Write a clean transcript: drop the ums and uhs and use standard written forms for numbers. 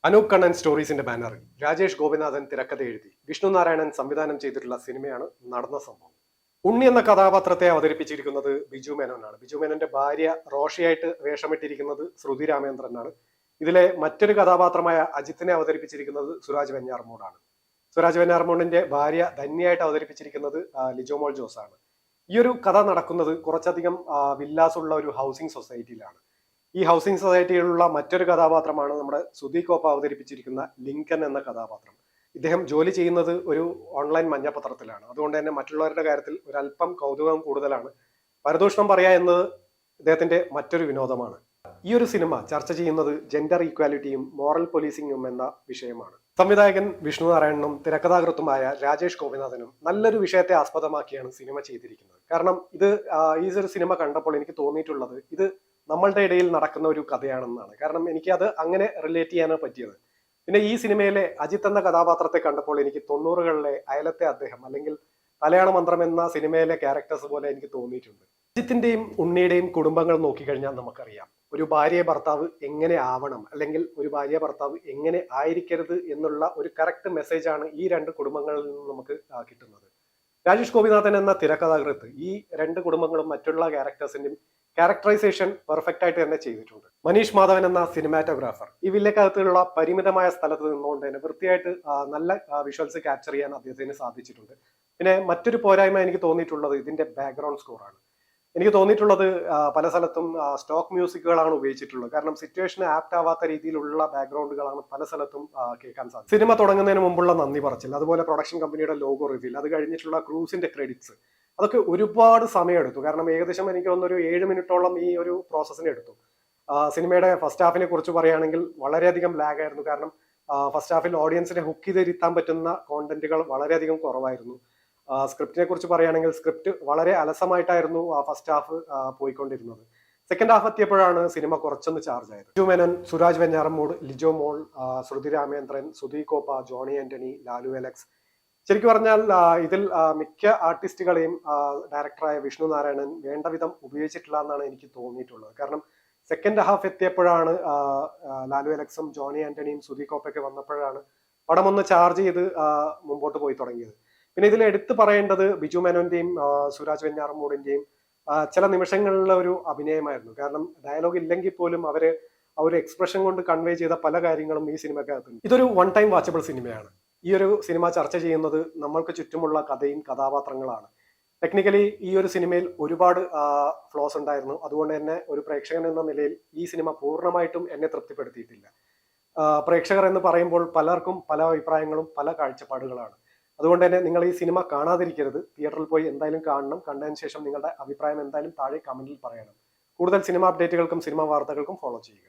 അനൂപ് കണ്ണൻ സ്റ്റോറീസിന്റെ ബാനറിൽ രാജേഷ് ഗോപിനാഥൻ തിരക്കഥ എഴുതി വിഷ്ണു നാരായണൻ സംവിധാനം ചെയ്തിട്ടുള്ള സിനിമയാണ് നടന്ന സംഭവം. ഉണ്ണി എന്ന കഥാപാത്രത്തെ അവതരിപ്പിച്ചിരിക്കുന്നത് ബിജു മേനോനാണ്. ബിജു മേനോന്റെ ഭാര്യ റോഷയായിട്ട് വേഷമിട്ടിരിക്കുന്നത് ശ്രുതി രാമേന്ദ്രനാണ്. ഇതിലെ മറ്റൊരു കഥാപാത്രമായ അജിത്തിനെ അവതരിപ്പിച്ചിരിക്കുന്നത് സുരാജ് വെഞ്ഞാറമൂടാണ്. സുരാജ് വെഞ്ഞാറമൂടിന്റെ ഭാര്യ ധന്യയായിട്ട് അവതരിപ്പിച്ചിരിക്കുന്നത് ലിജോമോൾ ജോസ് ആണ്. ഈ ഒരു കഥ നടക്കുന്നത് കുറച്ചധികം വില്ലാസുള്ള ഒരു ഹൗസിംഗ് സൊസൈറ്റിയിലാണ്. ഈ ഹൗസിംഗ് സൊസൈറ്റിയിലുള്ള മറ്റൊരു കഥാപാത്രമാണ് നമ്മുടെ സുധി കോപ്പ അവതരിപ്പിച്ചിരിക്കുന്ന ലിങ്കൻ എന്ന കഥാപാത്രം. ഇദ്ദേഹം ജോലി ചെയ്യുന്നത് ഒരു ഓൺലൈൻ മഞ്ഞപത്രത്തിലാണ്. അതുകൊണ്ട് തന്നെ മറ്റുള്ളവരുടെ കാര്യത്തിൽ ഒരല്പം കൗതുകം കൂടുതലാണ്. പരദൂഷണം പറയാ എന്നത് ഇദ്ദേഹത്തിന്റെ മറ്റൊരു വിനോദമാണ്. ഈ ഒരു സിനിമ ചർച്ച ചെയ്യുന്നത് ജെൻഡർ ഈക്വാലിറ്റിയും മോറൽ പോലീസിംഗും എന്ന വിഷയമാണ്. സംവിധായകൻ വിഷ്ണു നാരായണനും തിരക്കഥാകൃത്തുമായ രാജേഷ് ഗോപിനാഥനും നല്ലൊരു വിഷയത്തെ ആസ്പദമാക്കിയാണ് സിനിമ ചെയ്തിരിക്കുന്നത്. കാരണം ഈ ഒരു സിനിമ കണ്ടപ്പോൾ എനിക്ക് തോന്നിയിട്ടുള്ളത് ഇത് നമ്മളുടെ ഇടയിൽ നടക്കുന്ന ഒരു കഥയാണെന്നാണ്. കാരണം എനിക്ക് അത് അങ്ങനെ റിലേറ്റ് ചെയ്യാനാണ് പറ്റിയത്. പിന്നെ ഈ സിനിമയിലെ അജിത്ത് എന്ന കഥാപാത്രത്തെ കണ്ടപ്പോൾ എനിക്ക് 90കളിലെ അയലത്തെ അദ്ദേഹം അല്ലെങ്കിൽ മലയാള മന്ത്രം എന്ന സിനിമയിലെ ക്യാരക്ടേഴ്സ് പോലെ എനിക്ക് തോന്നിയിട്ടുണ്ട്. അജിത്തിന്റെയും ഉണ്ണിയുടെയും കുടുംബങ്ങൾ നോക്കിക്കഴിഞ്ഞാൽ നമുക്കറിയാം ഒരു ഭാര്യ ഭർത്താവ് എങ്ങനെ ആവണം അല്ലെങ്കിൽ ഒരു ഭാര്യ ഭർത്താവ് എങ്ങനെ ആയിരിക്കരുത് എന്നുള്ള ഒരു കറക്റ്റ് മെസ്സേജാണ് ഈ രണ്ട് കുടുംബങ്ങളിൽ നിന്നും നമുക്ക് കിട്ടുന്നത്. രാജേഷ് ഗോപിനാഥൻ എന്ന തിരക്കഥാകൃത്ത് ഈ രണ്ട് കുടുംബങ്ങളും മറ്റുള്ള ക്യാരക്ടേഴ്സിന്റെയും ക്യാരക്ടറൈസേഷൻ പെർഫെക്റ്റ് ആയിട്ട് തന്നെ ചെയ്തിട്ടുണ്ട്. മനീഷ് മാധവൻ എന്ന സിനിമാറ്റോഗ്രാഫർ ഈ വില്ലക്കകത്തുള്ള പരിമിതമായ സ്ഥലത്ത് നിന്നുകൊണ്ട് തന്നെ വൃത്തിയായിട്ട് നല്ല വിഷ്വൽസ് ക്യാപ്ചർ ചെയ്യാൻ അദ്ദേഹത്തിന് സാധിച്ചിട്ടുണ്ട്. പിന്നെ മറ്റൊരു പോരായ്മ എനിക്ക് തോന്നിയിട്ടുള്ളത് ഇതിന്റെ ബാക്ക്ഗ്രൗണ്ട് സ്കോറാണ്. എനിക്ക് തോന്നിയിട്ടുള്ളത് പല സ്ഥലത്തും സ്റ്റോക്ക് മ്യൂസിക്കുകളാണ് ഉപയോഗിച്ചിട്ടുള്ളത്. കാരണം സിറ്റുവേഷന് ആപ്റ്റ് ആവാത്ത രീതിയിലുള്ള ബാക്ക്ഗ്രൗണ്ടുകളാണ് പല സ്ഥലത്തും കേൾക്കാൻ സാധിക്കും. സിനിമ തുടങ്ങുന്നതിന് മുമ്പുള്ള നന്ദി പറച്ചിൽ, അതുപോലെ പ്രൊഡക്ഷൻ കമ്പനിയുടെ ലോഗോ റിവീൽ, അത് കഴിഞ്ഞിട്ടുള്ള ക്രൂസിന്റെ ക്രെഡിറ്റ്സ്, അതൊക്കെ ഒരുപാട് സമയമെടുത്തു. കാരണം ഏകദേശം എനിക്ക് തോന്നുന്നൊരു 7 മിനിറ്റോളം ഈ ഒരു പ്രോസസ്സിന് എടുത്തു. സിനിമയുടെ ഫസ്റ്റ് ഹാഫിനെ കുറിച്ച് പറയുകയാണെങ്കിൽ വളരെയധികം ലാഗ് ആയിരുന്നു. കാരണം ഫസ്റ്റ് ഹാഫിൽ ഓഡിയൻസിനെ ഹുക്ക് ചെയ്തിരുത്താൻ പറ്റുന്ന കോണ്ടന്റുകൾ വളരെയധികം കുറവായിരുന്നു. സ്ക്രിപ്റ്റിനെ കുറിച്ച് പറയുകയാണെങ്കിൽ സ്ക്രിപ്റ്റ് വളരെ അലസമായിട്ടായിരുന്നു ഫസ്റ്റ് ഹാഫ് പോയിക്കൊണ്ടിരുന്നത്. സെക്കൻഡ് ഹാഫ് എത്തിയപ്പോഴാണ് സിനിമ കുറച്ചൊന്ന് ചാർജ് ആയത്. ബിജു മേനോൻ, സുരാജ് വെഞ്ഞാറമൂട്, ലിജോ മോൾ, ശ്രുതി രാമേന്ദ്രൻ, സുധി കോപ്പ, ജോണി ആന്റണി, ലാലു അലക്സ്, ശരിക്കും പറഞ്ഞാൽ ഇതിൽ മിക്ക ആർട്ടിസ്റ്റുകളെയും ഡയറക്ടറായ വിഷ്ണു നാരായണൻ വേണ്ട വിധം ഉപയോഗിച്ചിട്ടില്ല എന്നാണ് എനിക്ക് തോന്നിയിട്ടുള്ളത്. കാരണം സെക്കൻഡ് ഹാഫ് എത്തിയപ്പോഴാണ് ലാലു അലക്സും ജോണി ആന്റണിയും സുധി കോപ്പയൊക്കെ വന്നപ്പോഴാണ് പടം ഒന്ന് ചാർജ് ചെയ്ത് മുമ്പോട്ട് പോയി തുടങ്ങിയത്. പിന്നെ ഇതിൽ എടുത്തു പറയേണ്ടത് ബിജു മേനോന്റെയും സുരാജ് വെഞ്ഞാറമൂടിന്റെയും ചില നിമിഷങ്ങളിലെ ഒരു അഭിനയമായിരുന്നു. കാരണം ഡയലോഗ് ഇല്ലെങ്കിൽ പോലും അവര് ആ ഒരു എക്സ്പ്രഷൻ കൊണ്ട് കൺവേ ചെയ്ത പല കാര്യങ്ങളും ഈ സിനിമക്കകത്തുണ്ട്. ഇതൊരു വൺ ടൈം വാച്ചബിൾ സിനിമയാണ്. ഈ ഒരു സിനിമ ചർച്ച ചെയ്യുന്നത് നമ്മൾക്ക് ചുറ്റുമുള്ള കഥയും കഥാപാത്രങ്ങളാണ്. ടെക്നിക്കലി ഈ ഒരു സിനിമയിൽ ഒരുപാട് ഫ്ലോസ് ഉണ്ടായിരുന്നു. അതുകൊണ്ട് തന്നെ ഒരു പ്രേക്ഷകൻ എന്ന നിലയിൽ ഈ സിനിമ പൂർണ്ണമായിട്ടും എന്നെ തൃപ്തിപ്പെടുത്തിയിട്ടില്ല. പ്രേക്ഷകർ എന്ന് പറയുമ്പോൾ പലർക്കും പല അഭിപ്രായങ്ങളും പല കാഴ്ചപ്പാടുകളാണ്. അതുകൊണ്ട് തന്നെ നിങ്ങൾ ഈ സിനിമ കാണാതിരിക്കരുത്. തിയേറ്ററിൽ പോയി എന്തായാലും കാണണം. കണ്ടതിന് ശേഷം നിങ്ങളുടെ അഭിപ്രായം എന്തായാലും താഴെ കമന്റിൽ പറയണം. കൂടുതൽ സിനിമ അപ്ഡേറ്റുകൾക്കും സിനിമ വാർത്തകൾക്കും ഫോളോ ചെയ്യുക.